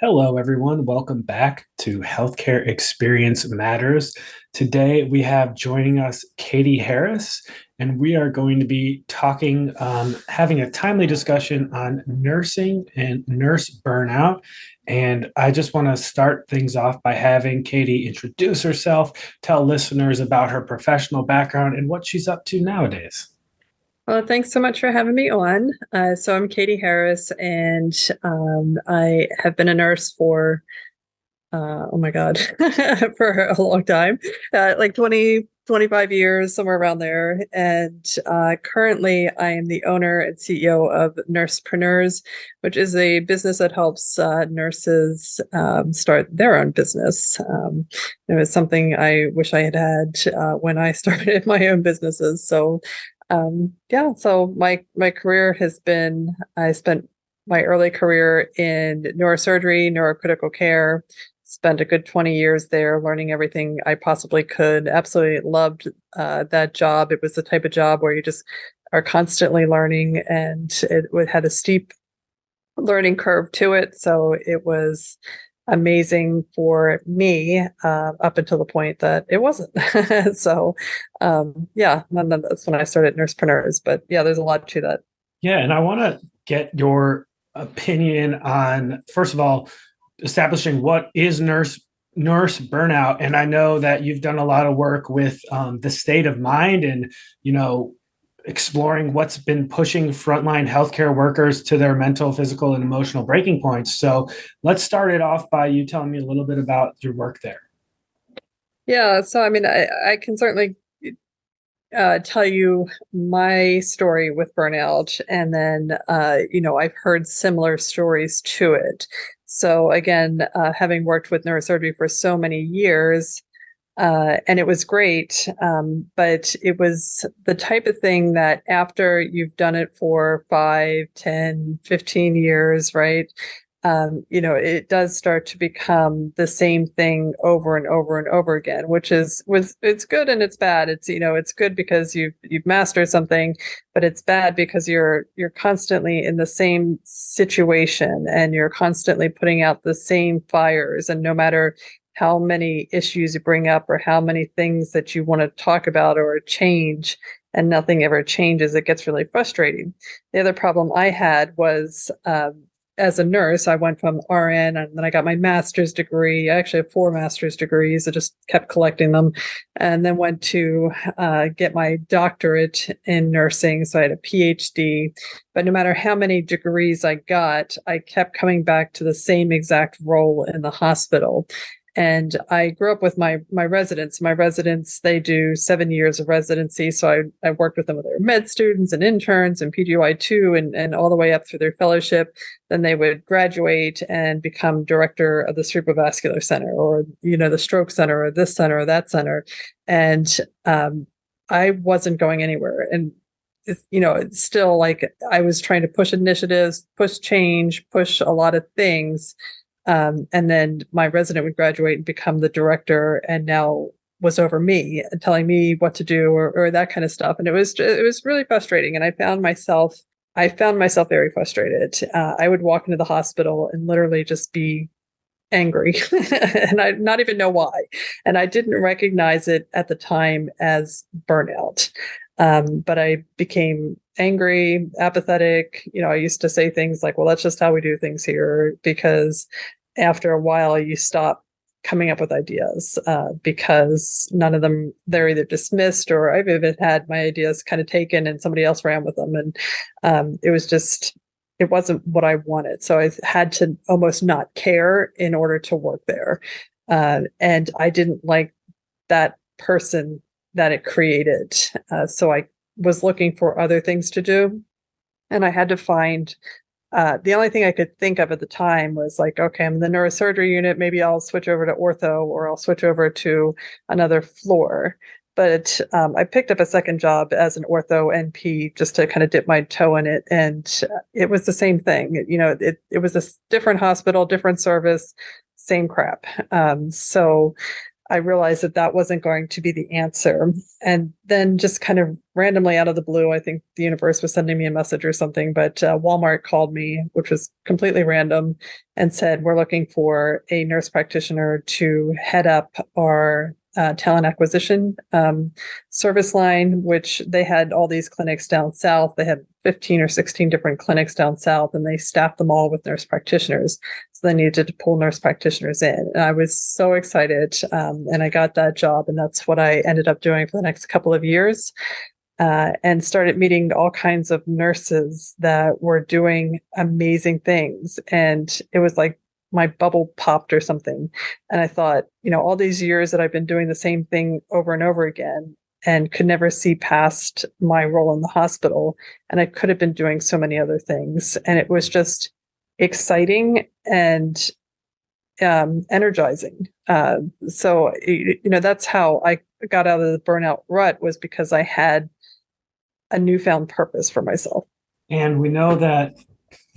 Hello, everyone. Welcome back to Healthcare Experience Matters. Today, we have joining us Catie Harris, and we are going to be having a timely discussion on nursing and nurse burnout. And I just want to start things off by having Catie introduce herself, tell listeners about her professional background and what she's up to nowadays. Well, thanks so much for having me on. So I'm Catie Harris, and I have been a nurse for, oh my God, for a long time, like 25 years, somewhere around there. And currently, I am the owner and CEO of Nursepreneurs, which is a business that helps nurses start their own business. It was something I wish I had had when I started my own businesses. Yeah, so my career has been, I spent my early career in neurosurgery, neurocritical care, spent a good 20 years there learning everything I possibly could. Absolutely loved that job. It was the type of job where you just are constantly learning, and had a steep learning curve to it. So it was amazing for me up until the point that it wasn't. Yeah, and then that's when I started Nursepreneurs. But yeah, there's a lot to that. Yeah, and I want to get your opinion on, first of all, establishing what is nurse burnout. And I know that you've done a lot of work with the state of mind and exploring what's been pushing frontline healthcare workers to their mental, physical, and emotional breaking points. So let's start it off by you telling me a little bit about your work there. Yeah, so I mean, I can certainly tell you my story with burnout, and then I've heard similar stories to it. So again, having worked with neurosurgery for so many years, and it was great, but it was the type of thing that after you've done it for 5, 10, 15 years, right? It does start to become the same thing over and over and over again, which it's good and it's bad. It's good because you've mastered something, but it's bad because you're constantly in the same situation and you're constantly putting out the same fires. And no matter how many issues you bring up or how many things that you want to talk about or change, and nothing ever changes, it gets really frustrating. The other problem I had was, as a nurse, I went from RN and then I got my master's degree. I actually have 4 master's degrees. I just kept collecting them, and then went to get my doctorate in nursing. So I had a PhD. But no matter how many degrees I got, I kept coming back to the same exact role in the hospital. And I grew up with my residents. My residents, they do 7 years of residency. So I worked with them with their med students and interns and PGY2 and all the way up through their fellowship. Then they would graduate and become director of the cerebrovascular center, or the stroke center, or this center or that center. And I wasn't going anywhere. And it's still like I was trying to push initiatives, push change, push a lot of things. And then my resident would graduate and become the director, and now was over me and telling me what to do, or that kind of stuff. And it was really frustrating. And I found myself very frustrated. I would walk into the hospital and literally just be angry, and I not even know why. And I didn't recognize it at the time as burnout. But I became angry, apathetic. I used to say things like, well, that's just how we do things here, because after a while you stop coming up with ideas, because none of them, they're either dismissed, or I've even had my ideas kind of taken and somebody else ran with them. And it wasn't what I wanted. So I had to almost not care in order to work there. And I didn't like that person that it created. So I was looking for other things to do. And I had to find, the only thing I could think of at the time was like, okay, I'm in the neurosurgery unit. Maybe I'll switch over to ortho, or I'll switch over to another floor. But I picked up a second job as an ortho NP just to kind of dip my toe in it. And it was the same thing. It was a different hospital, different service, same crap. So I realized that that wasn't going to be the answer. And then just kind of randomly out of the blue, I think the universe was sending me a message or something, but Walmart called me, which was completely random, and said, we're looking for a nurse practitioner to head up our talent acquisition service line, which they had all these clinics down south. They had 15 or 16 different clinics down south, and they staffed them all with nurse practitioners. So they needed to pull nurse practitioners in. And I was so excited. And I got that job. And that's what I ended up doing for the next couple of years. And started meeting all kinds of nurses that were doing amazing things. And it was like my bubble popped or something. And I thought, all these years that I've been doing the same thing over and over again and could never see past my role in the hospital. And I could have been doing so many other things. And it was just exciting and energizing. So, that's how I got out of the burnout rut, was because I had a newfound purpose for myself. And we know that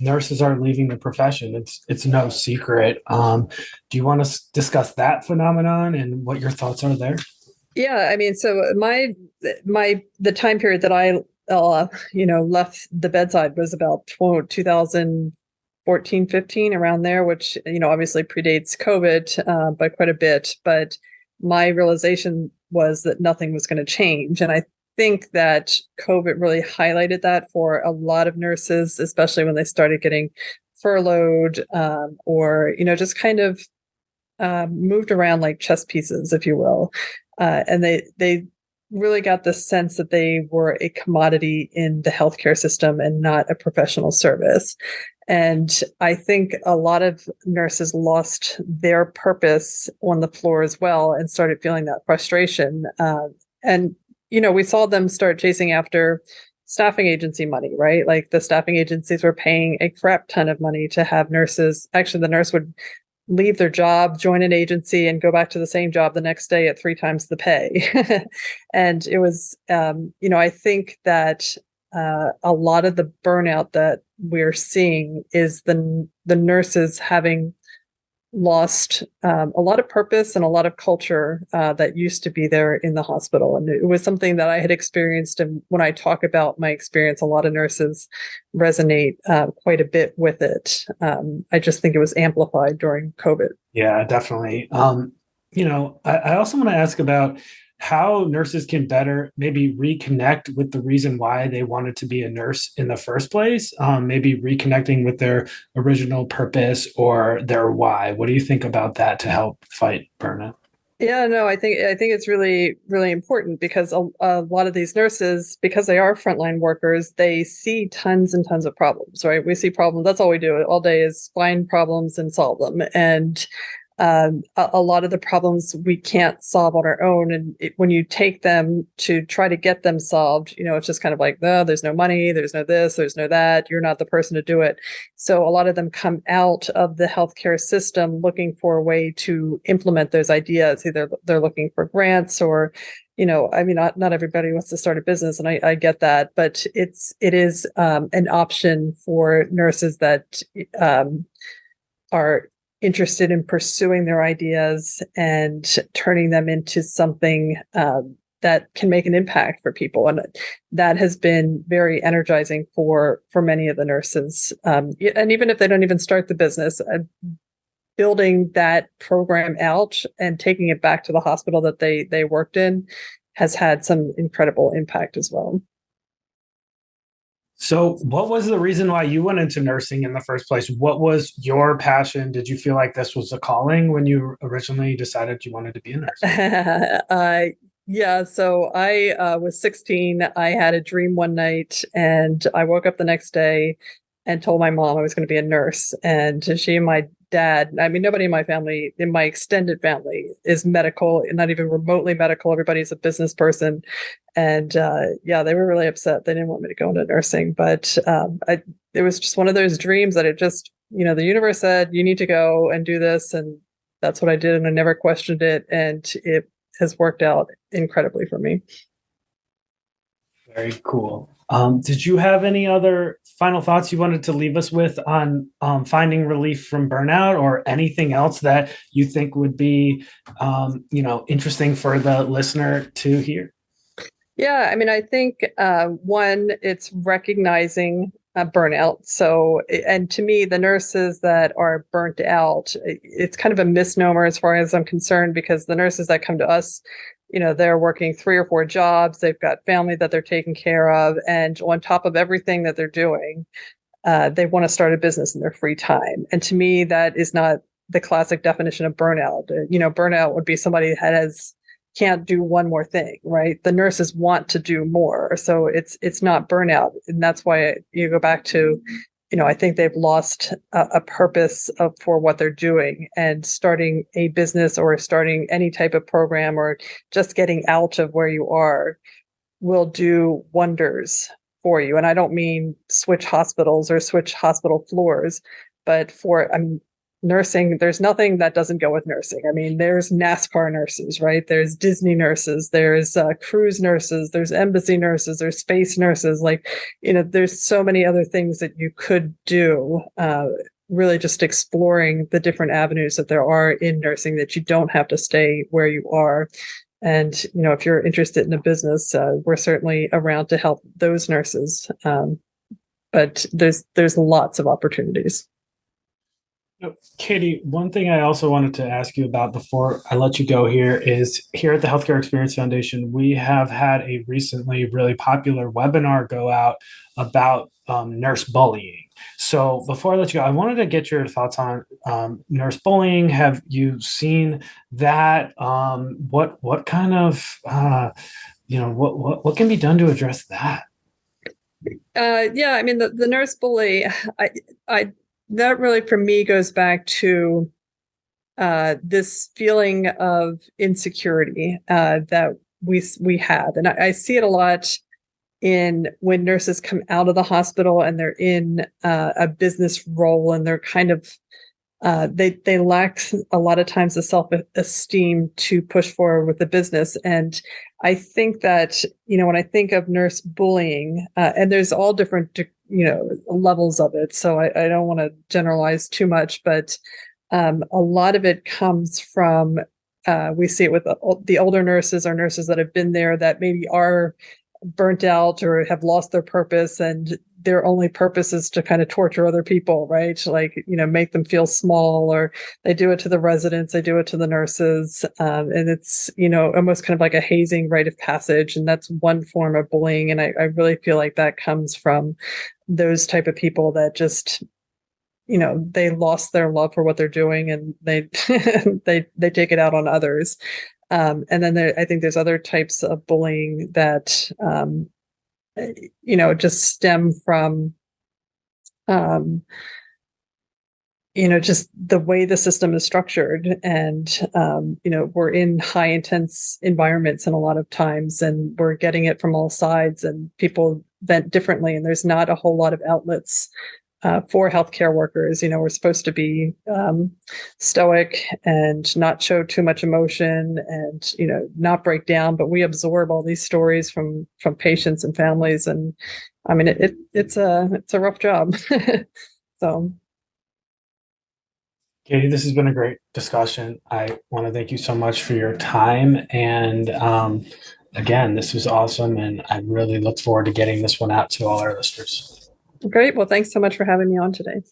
nurses are leaving the profession. It's no secret. Do you want to discuss that phenomenon and what your thoughts are there? Yeah, I mean, so the time period that I left the bedside was about 2014, 15, around there, which obviously predates COVID by quite a bit. But my realization was that nothing was going to change, and I think that COVID really highlighted that for a lot of nurses, especially when they started getting furloughed or just kind of moved around like chess pieces, if you will. And they really got the sense that they were a commodity in the healthcare system and not a professional service. And I think a lot of nurses lost their purpose on the floor as well and started feeling that frustration. And we saw them start chasing after staffing agency money, right? Like the staffing agencies were paying a crap ton of money to have nurses. Actually, the nurse would leave their job, join an agency, and go back to the same job the next day at 3 times the pay. And it was, I think that a lot of the burnout that we're seeing is the nurses having lost a lot of purpose and a lot of culture that used to be there in the hospital. And it was something that I had experienced. And when I talk about my experience, a lot of nurses resonate quite a bit with it. I just think it was amplified during COVID. Yeah, definitely. I also want to ask about how nurses can better maybe reconnect with the reason why they wanted to be a nurse in the first place, maybe reconnecting with their original purpose or their why. What do you think about that to help fight burnout? Yeah, no, I think it's really, really important because a lot of these nurses, because they are frontline workers, they see tons and tons of problems, right? We see problems. That's all we do all day, is find problems and solve them. And a lot of the problems we can't solve on our own. And when you take them to try to get them solved, it's just kind of like, oh, there's no money, there's no this, there's no that, you're not the person to do it. So a lot of them come out of the healthcare system looking for a way to implement those ideas. Either they're looking for grants or, not everybody wants to start a business, and I get that, but it is an option for nurses that are interested in pursuing their ideas and turning them into something that can make an impact for people. And that has been very energizing for many of the nurses. And even if they don't even start the business, building that program out and taking it back to the hospital that they worked in has had some incredible impact as well. So, what was the reason why you went into nursing in the first place? What was your passion? Did you feel like this was a calling when you originally decided you wanted to be a nurse? Yeah, so I was 16. I had a dream one night, and I woke up the next day and told my mom I was going to be a nurse. And she and my dad, I mean, nobody in my family, in my extended family, is medical, not even remotely medical. Everybody's a business person. And yeah, they were really upset. They didn't want me to go into nursing. But it was just one of those dreams that it just, the universe said, you need to go and do this. And that's what I did. And I never questioned it. And it has worked out incredibly for me. Very cool. Did you have any other final thoughts you wanted to leave us with on finding relief from burnout, or anything else that you think would be, interesting for the listener to hear? Yeah, I mean, I think one, it's recognizing burnout. So, and to me, the nurses that are burnt out, it's kind of a misnomer as far as I'm concerned, because the nurses that come to us, they're working 3 or 4 jobs, they've got family that they're taking care of, and on top of everything that they're doing, they want to start a business in their free time. And to me, that is not the classic definition of burnout. Burnout would be somebody that can't do one more thing, right? The nurses want to do more, so it's not burnout, and that's why you go back to, I think they've lost a purpose for what they're doing, and starting a business or starting any type of program or just getting out of where you are will do wonders for you. And I don't mean switch hospitals or switch hospital floors, but for nursing, there's nothing that doesn't go with nursing. I mean, there's NASCAR nurses, right? There's Disney nurses, there's cruise nurses, there's embassy nurses, there's space nurses. Like, there's so many other things that you could do. Really just exploring the different avenues that there are in nursing, that you don't have to stay where you are. And, if you're interested in a business, we're certainly around to help those nurses. But there's lots of opportunities. Catie, one thing I also wanted to ask you about before I let you go here is, here at the Healthcare Experience Foundation, we have had a recently really popular webinar go out about nurse bullying. So before I let you go, I wanted to get your thoughts on nurse bullying. Have you seen that? What kind of what can be done to address that? Yeah, I mean, the nurse bully, I that really for me goes back to this feeling of insecurity that we have, and I see it a lot in when nurses come out of the hospital and they're in a business role, and they're kind of they lack a lot of times the self-esteem to push forward with the business. And I think that, when I think of nurse bullying, and there's all different, levels of it, so I don't want to generalize too much, but a lot of it comes from, we see it with the older nurses, or nurses that have been there that maybe are burnt out or have lost their purpose, and their only purpose is to kind of torture other people, right? Like, make them feel small, or they do it to the residents, they do it to the nurses. And it's, almost kind of like a hazing rite of passage. And that's one form of bullying. And I really feel like that comes from those type of people that just, they lost their love for what they're doing, and they they take it out on others. And then I think there's other types of bullying that, just stem from, just the way the system is structured. And, we're in high intense environments, and a lot of times, and we're getting it from all sides, and people vent differently. And there's not a whole lot of outlets for healthcare workers. We're supposed to be stoic and not show too much emotion, and not break down, but we absorb all these stories from patients and families. And I mean, it's a rough job. So, Catie, this has been a great discussion. I want to thank you so much for your time. And again, this was awesome. And I really look forward to getting this one out to all our listeners. great. Well, thanks so much for having me on today.